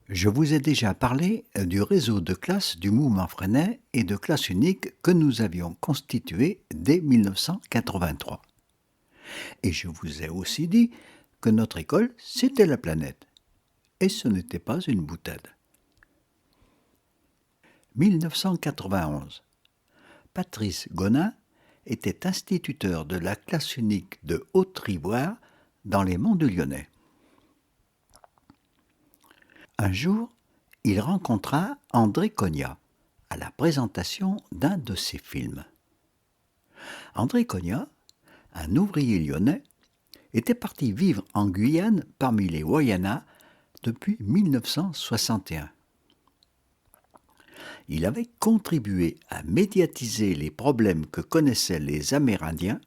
Je vous ai déjà parlé du réseau de classes du mouvement Freinet et de classes uniques que nous avions constitué dès 1983. Et je vous ai aussi dit que notre école, c'était la planète. Et ce n'était pas une boutade. 1991. Patrice Gonin était instituteur de la classe unique de Haute-Rivoire dans les Monts du Lyonnais. Un jour, il rencontra André Cognat à la présentation d'un de ses films. André Cognat, un ouvrier lyonnais, était parti vivre en Guyane parmi les Wayanas depuis 1961. Il avait contribué à médiatiser les problèmes que connaissaient les Amérindiens,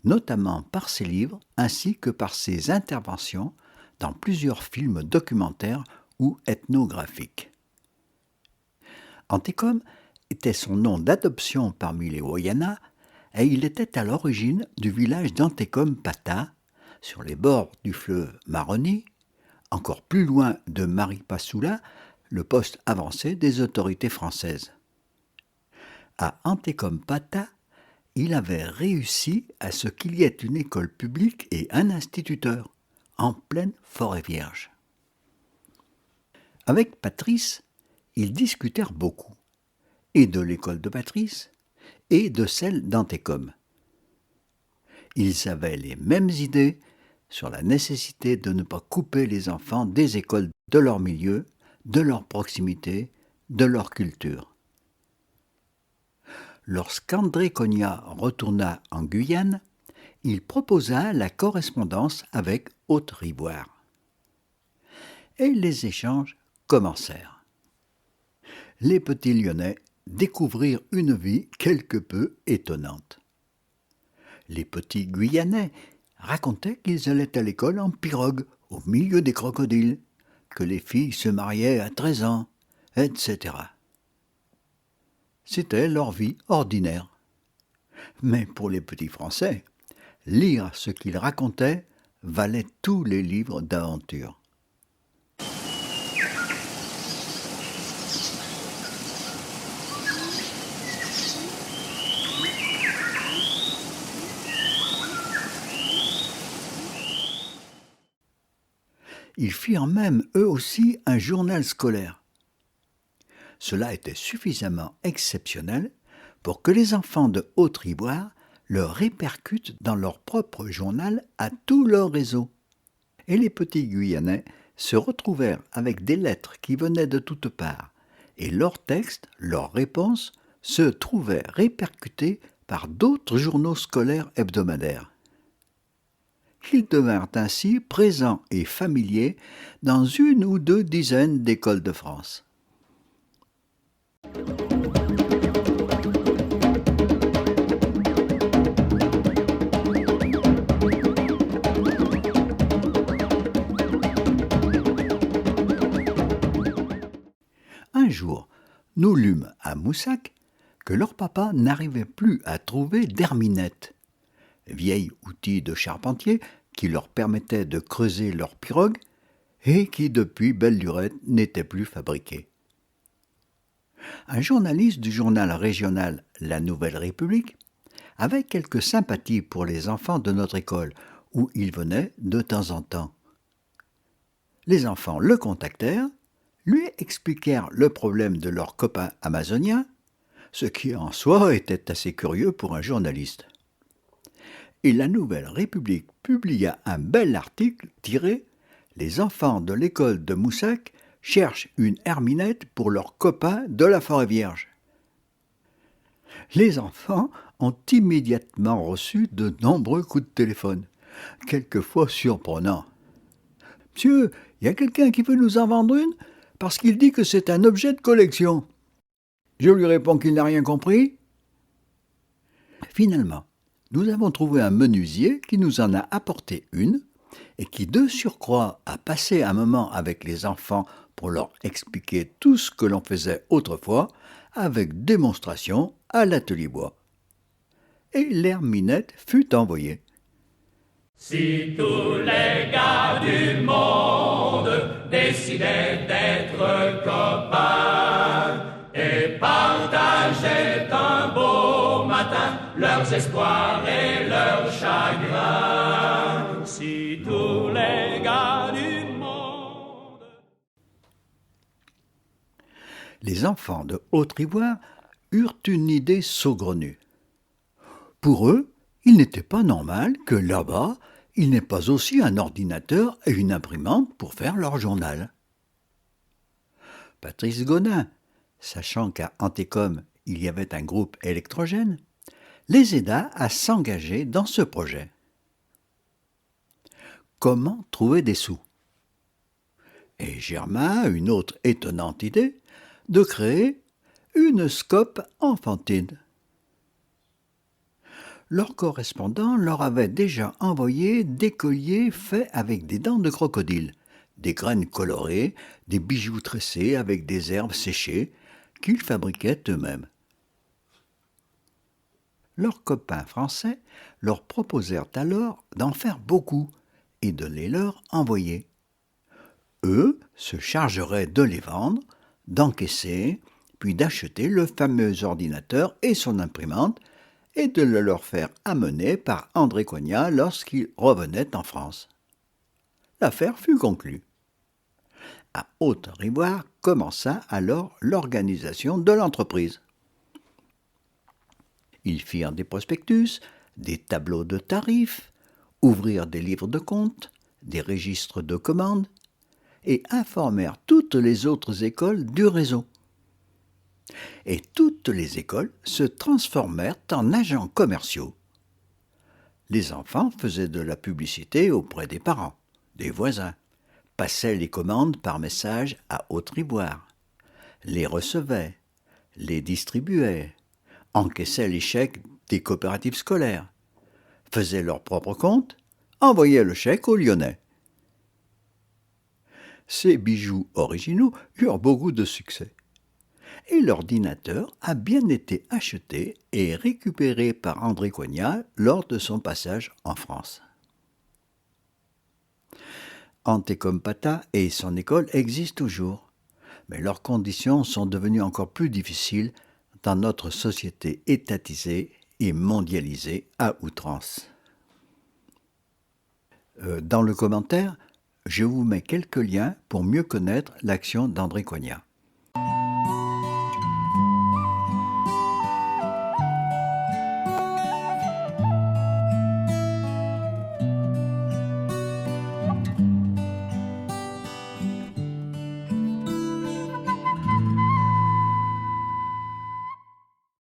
notamment par ses livres ainsi que par ses interventions dans plusieurs films documentaires ou ethnographiques. Antécom était son nom d'adoption parmi les Wayanas et il était à l'origine du village d'Antécom-Pata, sur les bords du fleuve Maroni, encore plus loin de Maripasoula, le poste avancé des autorités françaises. À Antécom-Pata, il avait réussi à ce qu'il y ait une école publique et un instituteur, en pleine forêt vierge. Avec Patrice, ils discutèrent beaucoup, et de l'école de Patrice, et de celle d'Antécom. Ils avaient les mêmes idées sur la nécessité de ne pas couper les enfants des écoles de leur milieu, de leur proximité, de leur culture. Lorsqu'André Cognat retourna en Guyane, il proposa la correspondance avec Haute-Rivoire. Et les échanges commencèrent. Les petits Lyonnais découvrirent une vie quelque peu étonnante. Les petits Guyanais racontaient qu'ils allaient à l'école en pirogue au milieu des crocodiles, que les filles se mariaient à 13 ans, etc. C'était leur vie ordinaire. Mais pour les petits Français, lire ce qu'ils racontaient valait tous les livres d'aventure. Ils firent même eux aussi un journal scolaire. Cela était suffisamment exceptionnel pour que les enfants de Haute-Rivoire le répercutent dans leur propre journal à tout leur réseau. Et les petits Guyanais se retrouvèrent avec des lettres qui venaient de toutes parts, et leurs textes, leurs réponses, se trouvaient répercutés par d'autres journaux scolaires hebdomadaires. Ils devinrent ainsi présents et familiers dans 1 ou 2 dizaines d'écoles de France. Un jour, nous lûmes à Moussac que leur papa n'arrivait plus à trouver d'herminette, vieil outil de charpentier qui leur permettait de creuser leur pirogue et qui depuis belle lurette n'était plus fabriqué. Un journaliste du journal régional La Nouvelle République avait quelque sympathie pour les enfants de notre école où il venait de temps en temps. Les enfants le contactèrent, lui expliquèrent le problème de leurs copains amazoniens, ce qui en soi était assez curieux pour un journaliste. Et la Nouvelle République publia un bel article tiré « Les enfants de l'école de Moussac cherchent une herminette pour leurs copains de la forêt vierge ». Les enfants ont immédiatement reçu de nombreux coups de téléphone, quelquefois surprenants. « Monsieur, il y a quelqu'un qui veut nous en vendre une parce qu'il dit que c'est un objet de collection. » Je lui réponds qu'il n'a rien compris. Finalement, nous avons trouvé un menuisier qui nous en a apporté une et qui, de surcroît, a passé un moment avec les enfants pour leur expliquer tout ce que l'on faisait autrefois, avec démonstration à l'atelier bois. Et l'herminette fut envoyée. Si tous les gars du monde décidaient d'être copains et partageaient un beau matin leurs espoirs et leurs chagrins. Si tous les gars du monde... Les enfants de Haute-Ivoire eurent une idée saugrenue. Pour eux, il n'était pas normal que là-bas, il n'ait pas aussi un ordinateur et une imprimante pour faire leur journal. Patrice Godin, sachant qu'à Antécom il y avait un groupe électrogène, les aida à s'engager dans ce projet. Comment trouver des sous? Et Germain a une autre étonnante idée, de créer une scope enfantine. Leur correspondant leur avait déjà envoyé des colliers faits avec des dents de crocodile, des graines colorées, des bijoux tressés avec des herbes séchées qu'ils fabriquaient eux-mêmes. Leurs copains français leur proposèrent alors d'en faire beaucoup et de les leur envoyer. Eux se chargeraient de les vendre, d'encaisser, puis d'acheter le fameux ordinateur et son imprimante et de le leur faire amener par André Coignat lorsqu'il revenait en France. L'affaire fut conclue. À Haute-Ivoire commença alors l'organisation de l'entreprise. Ils firent des prospectus, des tableaux de tarifs, ouvrirent des livres de comptes, des registres de commandes, et informèrent toutes les autres écoles du réseau. Et toutes les écoles se transformèrent en agents commerciaux. Les enfants faisaient de la publicité auprès des parents, des voisins, passaient les commandes par message à Haute-Ivoire, les recevaient, les distribuaient, encaissaient les chèques des coopératives scolaires, faisaient leur propre compte, envoyaient le chèque aux Lyonnais. Ces bijoux originaux eurent beaucoup de succès. Et l'ordinateur a bien été acheté et récupéré par André Coignat lors de son passage en France. Antécom Pata et son école existent toujours, mais leurs conditions sont devenues encore plus difficiles dans notre société étatisée et mondialisée à outrance. Dans le commentaire, je vous mets quelques liens pour mieux connaître l'action d'André Coignat.